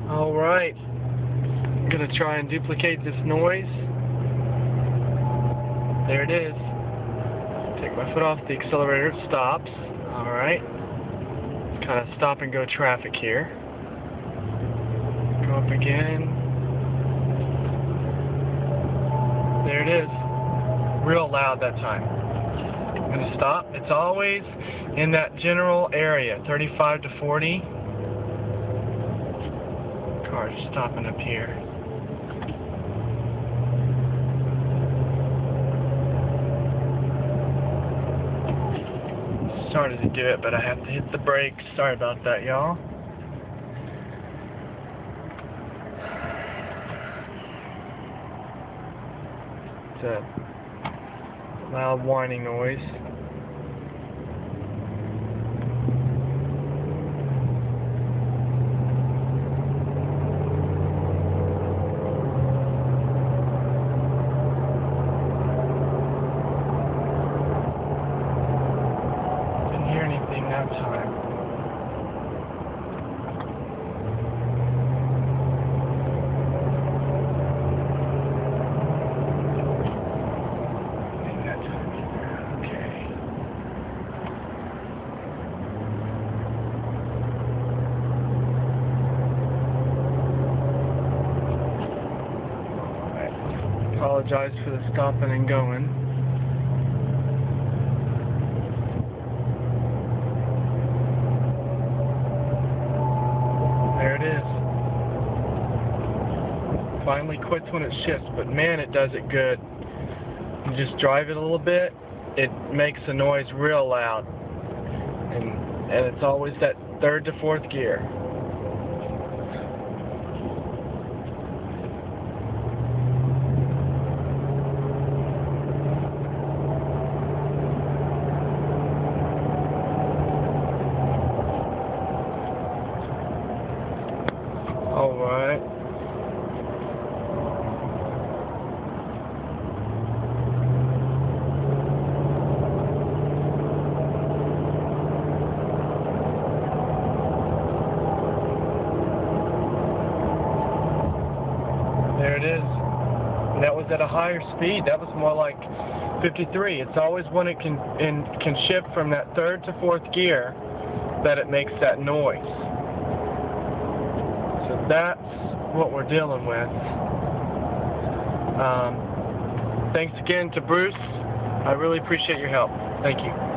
Alright, I'm going to try and duplicate this noise. There it is. Take my foot off the accelerator, it stops. Alright. Kind of stop and go traffic here. Go up again. There it is. Real loud that time. I'm going to stop. It's always in that general area, 35 to 40. Car's stopping up here. Started to do it, but I have to hit the brakes. Sorry about that, y'all. It's a loud whining noise. Didn't hear anything that time. Apologize for the stopping and going. There it is. Finally quits when it shifts, but man, it does it good. You just drive it a little bit, it makes the noise real loud. And it's always that third to fourth gear. Alright. There it is. And that was at a higher speed. That was more like 53. It's always when it can shift from that third to fourth gear that it makes that noise. So that's what we're dealing with. Thanks again to Bruce. I really appreciate your help. Thank you.